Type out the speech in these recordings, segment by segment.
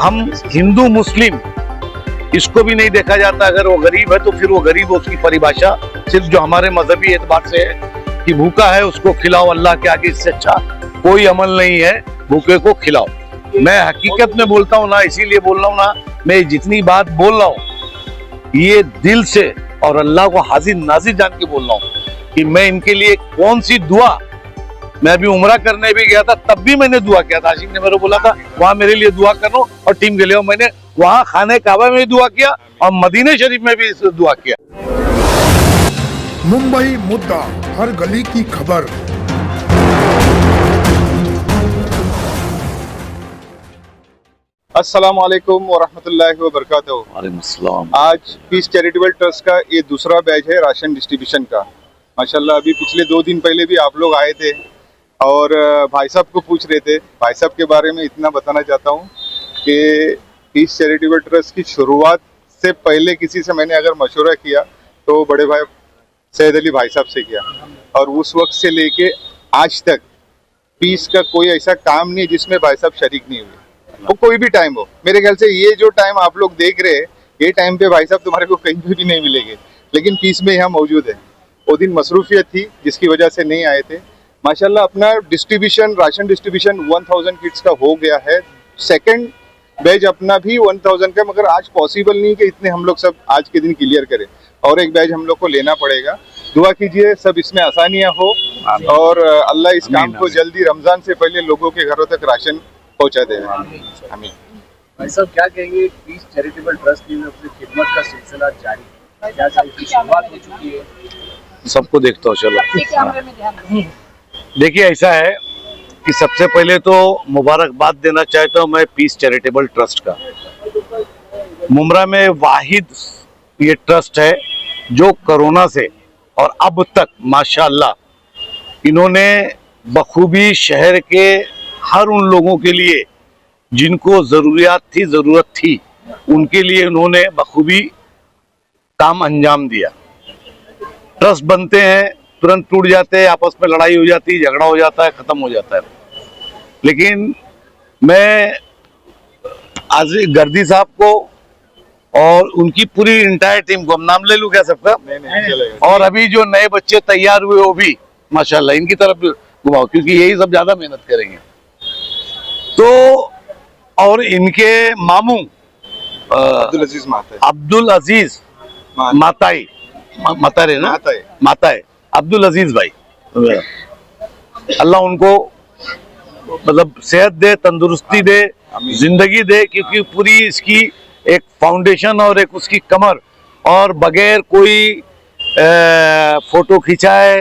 हम हिंदू मुस्लिम इसको भी नहीं देखा जाता। अगर वो गरीब है तो फिर वो गरीब, उसकी परिभाषा सिर्फ जो हमारे मजहबी एतबार से है कि भूखा है उसको खिलाओ, अल्लाह के आगे इससे अच्छा कोई अमल नहीं है, भूखे को खिलाओ। मैं हकीकत में बोलता हूँ ना, इसीलिए बोल रहा हूँ ना, मैं जितनी बात बोल रहा हूँ ये दिल से और अल्लाह को हाजिर नाजिर जान के बोल रहा हूँ कि मैं इनके लिए कौन सी दुआ, मैं अभी उम्रा करने भी गया था तब भी मैंने दुआ किया था। आशिक ने मेरे को बोला था वहां मेरे लिए दुआ करो और टीम के लिए, मैंने वहां खाने काबा में दुआ किया और मदीने शरीफ में भी दुआ किया। मुंबई मुद्दा, हर गली की खबर। अस्सलाम वालेकुम वरहमतुल्लाहि वबरकातुहू। वालेकुम अस्सलाम। आज पीस चैरिटेबल ट्रस्ट का ये दूसरा बैच है राशन डिस्ट्रीब्यूशन का। माशाल्लाह अभी पिछले 2 दिन पहले भी आप लोग आए थे और भाई साहब को पूछ रहे थे। भाई साहब के बारे में इतना बताना चाहता हूँ कि पीस चैरिटेबल ट्रस्ट की शुरुआत से पहले किसी से मैंने अगर मशवरा किया तो बड़े भाई सैयद अली भाई साहब से किया, और उस वक्त से लेके आज तक पीस का कोई ऐसा काम नहीं जिसमें भाई साहब शरीक नहीं हुए। वो कोई भी टाइम हो, मेरे ख्याल से ये जो टाइम आप लोग देख रहे हैं ये टाइम पे भाई साहब तुम्हारे को कहीं पे भी नहीं मिलेंगे, लेकिन पीस में यहाँ मौजूद है। वो दिन मसरूफियत थी जिसकी वजह से नहीं आए थे। माशाल्लाह अपना डिस्ट्रीब्यूशन, राशन डिस्ट्रीब्यूशन 1000 किट्स का हो गया है। सेकंड बैच अपना भी 1000 का, मगर आज पॉसिबल नहीं कि इतने हम लोग सब आज के दिन क्लियर करें, और एक बैच हम लोग को लेना पड़ेगा। दुआ कीजिए सब इसमें आसानियां हो और अल्लाह इस काम को जल्दी रमजान से पहले लोगों के घरों तक राशन पहुंचा दे। आमीन। भाई साहब क्या कहेंगे, पीस चैरिटेबल ट्रस्ट ने अपनी खिदमत का सिलसिला जारी, क्या इसकी शुरुआत हो चुकी है? सबको देखता हूँ, चलो देखिए ऐसा है कि सबसे पहले तो मुबारकबाद देना चाहता हूँ मैं पीस चैरिटेबल ट्रस्ट का। मुमरा में वाहिद ये ट्रस्ट है जो कोरोना से और अब तक माशाअल्लाह इन्होंने बखूबी शहर के हर उन लोगों के लिए जिनको ज़रूरत थी उनके लिए उन्होंने बखूबी काम अंजाम दिया। ट्रस्ट बनते हैं, तुरंत टूट जाते हैं, आपस में लड़ाई हो जाती है, झगड़ा हो जाता है, ख़त्म हो जाता है। लेकिन मैं आज गर्दी साहब को और उनकी पूरी इंटायर टीम को, हम नाम ले लूं क्या सबका? और अभी जो नए बच्चे तैयार हुए वो भी माशाल्लाह इनकी तरफ घुमाओ, क्योंकि यही सब ज्यादा मेहनत करेंगे। तो और इनके मामू अब्दुल अजीज माताई अब्दुल अजीज भाई, अल्लाह उनको मतलब सेहत दे, तंदुरुस्ती दे, जिंदगी दे, क्योंकि पूरी इसकी एक फाउंडेशन और एक उसकी कमर, और बगैर कोई फोटो खिंचाए,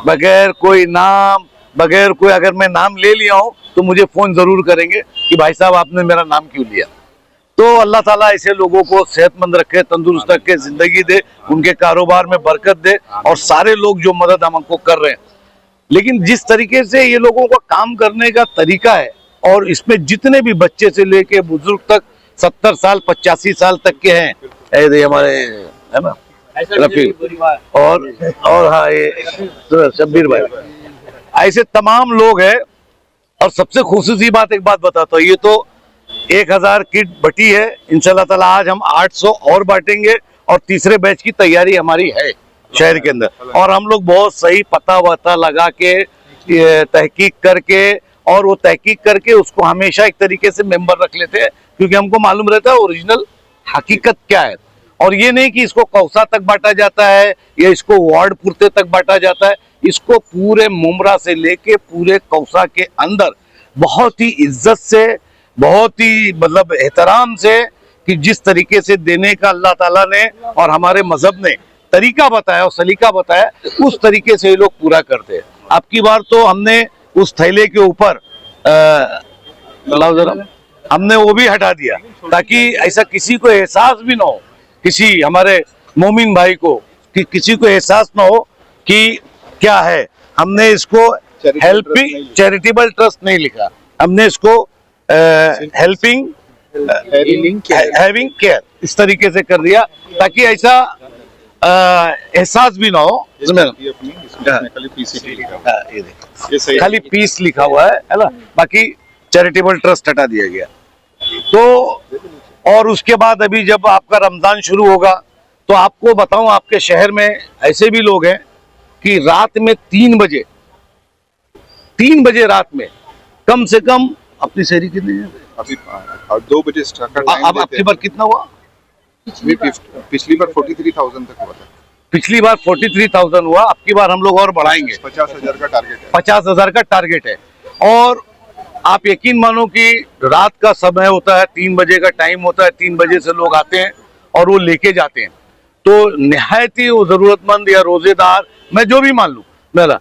बगैर कोई नाम, बगैर कोई, अगर मैं नाम ले लिया हूं तो मुझे फोन जरूर करेंगे कि भाई साहब आपने मेरा नाम क्यों लिया। तो अल्लाह ताला ऐसे लोगों को सेहतमंद रखे, तंदुरुस्त रखे, जिंदगी दे, उनके कारोबार में बरकत दे, और सारे लोग जो मदद हमको कर रहे हैं। लेकिन जिस तरीके से ये लोगों का काम करने का तरीका है, और इसमें जितने भी बच्चे से लेके बुजुर्ग तक 70 साल 85 साल तक के हैं, ऐसे हमारे है ना रफी और हाँ ये शब्बीर भाई, ऐसे तमाम लोग हैं। और सबसे खुशूसी बात, एक बात बताता हूँ, ये तो 1000 किट बटी है, इंशाल्लाह ताला आज हम 800 और बांटेंगे, और तीसरे बैच की तैयारी हमारी है शहर के अंदर। और हम लोग बहुत सही पता वता लगा के तहकीक करके, और वो तहकीक करके उसको हमेशा एक तरीके से मेंबर रख लेते हैं, क्योंकि हमको मालूम रहता है ओरिजिनल हकीकत क्या है। और ये नहीं कि इसको कौसा तक बांटा जाता है या इसको वार्ड पुरते तक बांटा जाता है, इसको पूरे मुमरा से लेके पूरे कौसा के अंदर बहुत ही इज्जत से, बहुत ही मतलब एहतराम से, कि जिस तरीके से देने का अल्लाह ताला ने और हमारे मजहब ने तरीका बताया और सलीका बताया, उस तरीके से ये लोग पूरा करते हैं। अब की बार तो हमने उस थैले के ऊपर हमने वो भी हटा दिया, ताकि ऐसा किसी को एहसास भी ना हो, किसी हमारे मोमिन भाई को, कि किसी को एहसास ना हो कि क्या है। हमने इसको हेल्पिंग चैरिटेबल ट्रस्ट नहीं लिखा, हमने इसको हेल्पिंग हैविंग केयर इस तरीके से कर दिया, ताकि ऐसा एहसास भी ना हो। खाली पीस लिखा हुआ है ना, बाकी चैरिटेबल ट्रस्ट हटा दिया गया। तो और उसके बाद अभी जब आपका रमजान शुरू होगा तो आपको बताऊं, आपके शहर में ऐसे भी लोग हैं कि रात में 3 बजे रात में कम से कम अपनी शहरी कितनी है अभी 2 बजे स्टार्ट अब आपकी बार कितना हुआ? पिछली बार 43,000 तक हुआ था। पिछली बार 43,000 हुआ, आपकी बार हम लोग और बढ़ाएंगे। 50,000 का टारगेट है। 50,000 का टारगेट है। और आप यकीन मानो कि रात का समय होता है, 3 बजे का टाइम होता है, 3 बजे से लोग आते हैं और वो लेके जाते हैं। तो निहायत ही वो जरूरतमंद या रोजेदार, मैं जो भी मान लूं मेरा,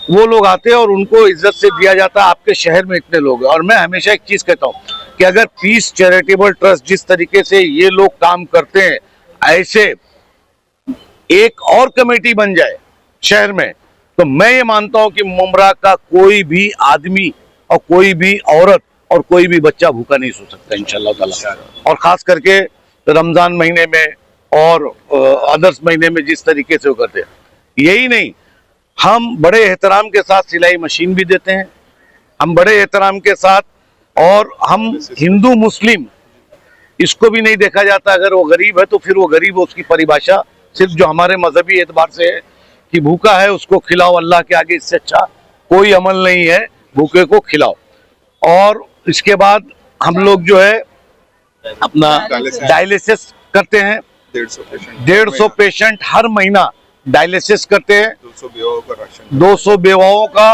वो लोग आते हैं और उनको इज्जत से दिया जाता है। आपके शहर में इतने लोग हैं और मैं हमेशा एक चीज कहता हूँ कि अगर पीस चैरिटेबल ट्रस्ट जिस तरीके से ये लोग काम करते हैं, ऐसे एक और कमेटी बन जाए शहर में, तो मैं ये मानता हूं कि मुमरा का कोई भी आदमी और कोई भी औरत और कोई भी बच्चा भूखा नहीं सो सकता इंशाल्लाह ताला। और खास करके रमजान महीने में और अदर्स महीने में जिस तरीके से वो करते हैं, यही नहीं, हम बड़े एहतराम के साथ सिलाई मशीन भी देते हैं, हम बड़े एहतराम के साथ, और हम हिंदू मुस्लिम इसको भी नहीं देखा जाता। अगर वो गरीब है तो फिर वो गरीब, उसकी परिभाषा सिर्फ जो हमारे मजहबी एतबार से है कि भूखा है उसको खिलाओ, अल्लाह के आगे इससे अच्छा कोई अमल नहीं है, भूखे को खिलाओ। और इसके बाद हम लोग जो है अपना डायलिसिस करते हैं, 150 पेशेंट हर महीना डायलिसिस करते हैं। 200 बेवाओं का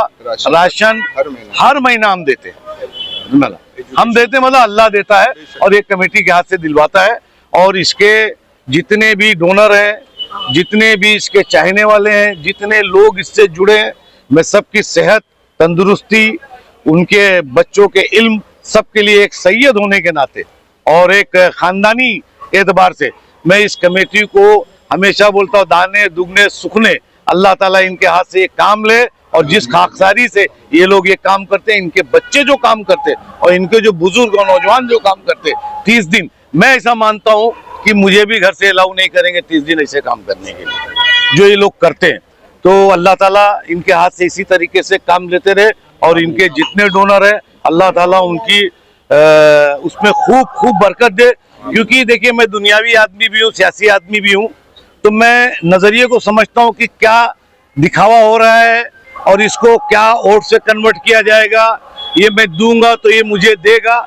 राशन हर महीना हम देते हैं। हम देते मतलब अल्लाह देता है और एक कमेटी के हाथ से दिलवाता है। और इसके जितने भी डोनर हैं, जितने भी इसके चाहने वाले हैं, जितने लोग इससे जुड़े हैं, मैं सबकी सेहत, तंदुरुस्ती, उनके बच्चों के इल्म, सबके लिए एक सैयद होने के नाते और एक खानदानी एतबार से मैं इस कमेटी को हमेशा बोलता हूँ, दाने दुगने सुखने अल्लाह ताला इनके हाथ से ये काम ले। और जिस खाकसारी से ये लोग ये काम करते हैं, इनके बच्चे जो काम करते हैं और इनके जो बुजुर्ग और नौजवान जो काम करते हैं 30 दिन, मैं ऐसा मानता हूँ कि मुझे भी घर से अलाउ नहीं करेंगे 30 दिन ऐसे काम करने के लिए जो ये लोग करते हैं। तो अल्लाह ताला इनके हाथ से इसी तरीके से काम लेते रहे और इनके जितने डोनर हैं अल्लाह ताला उनकी उसमें खूब बरकत दे। क्योंकि देखिए, मैं दुनियावी आदमी भी हूँ, सियासी आदमी भी हूँ, तो मैं नजरिए को समझता हूँ कि क्या दिखावा हो रहा है और इसको क्या वोट से कन्वर्ट किया जाएगा, ये मैं दूंगा तो ये मुझे देगा।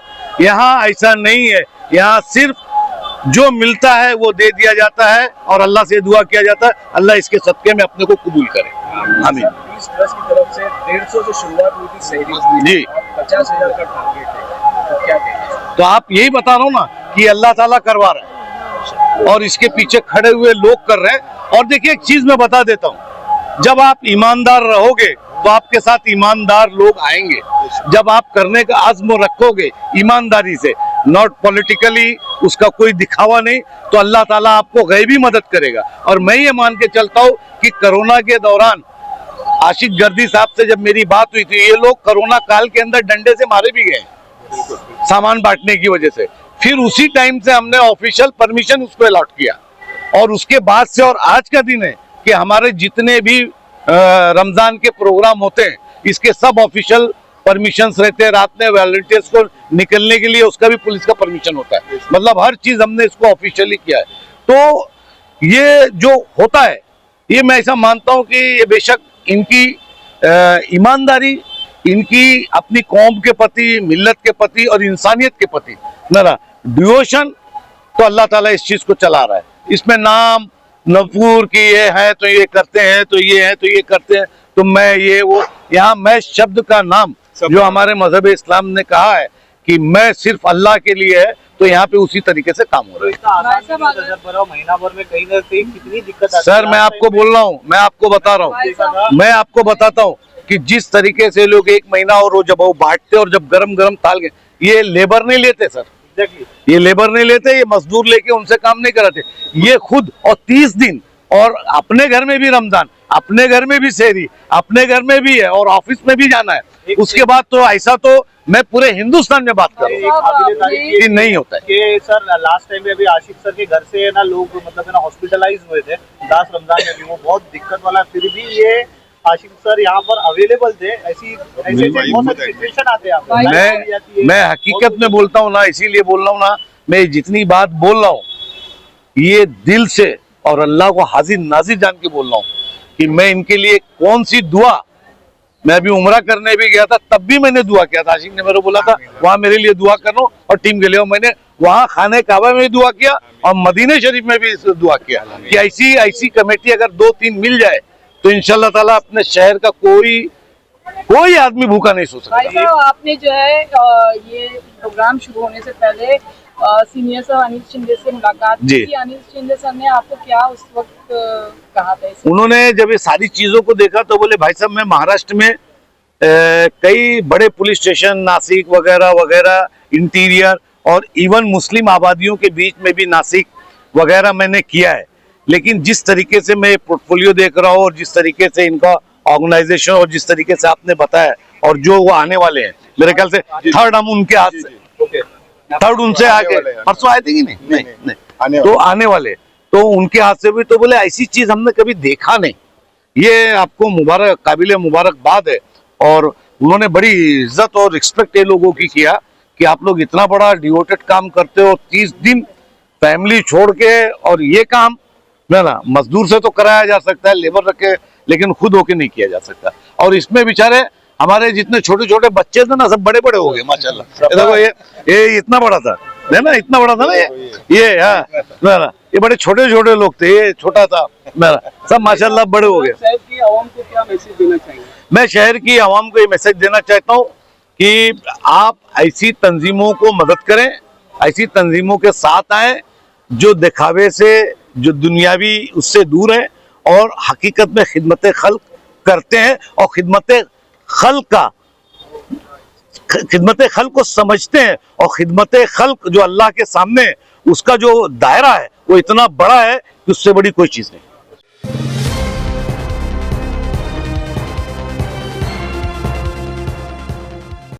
यहाँ ऐसा नहीं है, यहाँ सिर्फ जो मिलता है वो दे दिया जाता है और अल्लाह से दुआ किया जाता है, अल्लाह इसके सदके में अपने को कबूल करे, आमीन। पीस ट्रस्ट की तरफ से 150 से शुरुआत हुई थी सहरी जी, 50,000 का टारगेट है, तो क्या कहेंगे? तो आप यही बता रहा हूँ ना कि अल्लाह ताला करवा रहा है और इसके पीछे खड़े हुए लोग कर रहे हैं। और देखिए, एक चीज मैं बता देता हूँ, जब आप ईमानदार रहोगे तो आपके साथ ईमानदार लोग आएंगे। जब आप करने का अज़्म रखोगे ईमानदारी से, नॉट पॉलिटिकली, उसका कोई दिखावा नहीं, तो अल्लाह ताला आपको गैबी मदद करेगा। और मैं ये मान के चलता हूँ कि कोरोना के दौरान आशिक गर्दी साहब से जब मेरी बात हुई थी, ये लोग कोरोना काल के अंदर डंडे से मारे भी गए सामान बांटने की वजह से। फिर उसी टाइम से हमने ऑफिशियल परमिशन उसको अलॉट किया और उसके बाद से और आज का दिन है कि हमारे जितने भी रमजान के प्रोग्राम होते हैं, इसके सब ऑफिशियल परमिशंस रहते हैं। रात में वॉलंटियर्स को निकलने के लिए उसका भी पुलिस का परमिशन होता है। मतलब हर चीज हमने इसको ऑफिशियली किया है। तो ये जो होता है, ये मैं ऐसा मानता हूँ कि ये बेशक इनकी ईमानदारी, इनकी अपनी कौम के प्रति, मिल्लत के प्रति और इंसानियत के प्रति मेरा डिवोशन, तो अल्लाह ताला इस चीज को चला रहा है। इसमें नाम नफूर की ये है तो ये करते हैं, तो ये है तो ये करते हैं, तो मैं ये वो, यहाँ मैं शब्द का नाम जो हमारे मजहब इस्लाम ने कहा है कि मैं सिर्फ अल्लाह के लिए है, तो यहाँ पे उसी तरीके से काम हो रहा है। महीना भर में कहीं ना कहीं कितनी दिक्कत आती है? सर, मैं आपको बोल रहा हूँ, मैं आपको बता रहा हूँ, मैं आपको बताता हूँ कि जिस तरीके से लोग 1 महीना और जब वो बांटते और जब गरम ताल के, ये लेबर नहीं लेते सर, ये लेबर नहीं लेते, ये मजदूर लेके उनसे काम नहीं कराते, ये खुद। और 30 दिन, और अपने घर में भी रमजान, अपने घर में भी सहरी, अपने घर में भी है और ऑफिस में भी जाना है। उसके बाद तो ऐसा तो मैं पूरे हिंदुस्तान में बात कर रहा हूँ कि नहीं होता है कि सर लास्ट टाइम में अभी आशिक सर के घर से है ना लोग, मतलब है ना हॉस्पिटलाइज हुए थे 10 रमजान में भी, वो बहुत दिक्कत वाला। फिर भी ये आशिक सर यहाँ पर अवेलेबल थे, ऐसी ऐसे बहुत सारी सिचुएशन आते हैं आपको, लाइट चली जाती है। मैं हकीकत में बोलता हूँ ना, इसीलिए बोल रहा हूँ ना, मैं जितनी बात बोल रहा हूँ ये दिल से और अल्लाह को हाजिर नाजिर जान के बोल रहा हूँ कि मैं इनके लिए कौन सी दुआ, मैं अभी उम्रा करने भी गया था तब भी मैंने दुआ किया था। आशिक ने मेरे को बोला था वहां मेरे लिए दुआ करो और टीम के लिए, और मैंने वहां खाने काबा में भी दुआ किया और मदीने शरीफ में भी दुआ किया कि ऐसी कमेटी अगर 2-3 मिल जाए तो इंशाल्लाह ताला अपने शहर का कोई आदमी भूखा नहीं सो भाई सकता। साहब, आपने जो है ये प्रोग्राम शुरू होने से पहले सीनियर सर अनिल शिंदे से मुलाकात जी। की। अनिल शिंदे सर ने आपको क्या उस वक्त कहा था? उन्होंने जब ये सारी चीजों को देखा तो बोले भाई साहब मैं महाराष्ट्र में कई बड़े पुलिस स्टेशन नासिक वगैरह वगैरह इंटीरियर और इवन मुस्लिम आबादियों के बीच में भी नासिक वगैरह मैंने किया है, लेकिन जिस तरीके से मैं पोर्टफोलियो देख रहा हूँ और जिस तरीके से इनका ऑर्गेनाइजेशन और जिस तरीके से आपने बताया और जो वो आने वाले हैं, मेरे ख्याल से थर्ड हम उनके हाथ से, थर्ड उनसे आके परसों आए थे कि नहीं, तो आने वाले तो उनके हाथ से भी, तो बोले ऐसी चीज हमने कभी देखा नहीं, ये आपको मुबारक काबिले मुबारकबाद है। और उन्होंने बड़ी इज्जत और रिस्पेक्ट ये लोगों की किया कि आप लोग इतना बड़ा डिवोटेड काम करते हो, 30 दिन फैमिली छोड़ के, और ये काम ना मजदूर से तो कराया जा सकता है, लेबर रख के, लेकिन खुद होके नहीं किया जा सकता। और इसमें बेचारे हमारे जितने छोटे छोटे बच्चे थे ना सब बड़े बड़े हो गए माशाल्लाह। देखो ये इतना बड़ा था ना, इतना बड़ा था ना ये हाँ, ये बड़े छोटे छोटे लोग थे, ये छोटा था मेरा, सब माशाल्लाह बड़े हो गए। शहर की आवाम को क्या मैसेज देना चाहिए? मैं शहर की आवाम को ये मैसेज देना चाहता हूँ कि आप ऐसी तंजीमों को मदद करें, ऐसी तंजीमों के साथ आए जो दिखावे से, जो दुनियावी उससे दूर है और हकीकत में खिदमत खल्क करते हैं और खिदमत खल्क को समझते हैं। और खिदमत खल्क जो अल्लाह के सामने उसका जो दायरा है वो इतना बड़ा है कि उससे बड़ी कोई चीज नहीं।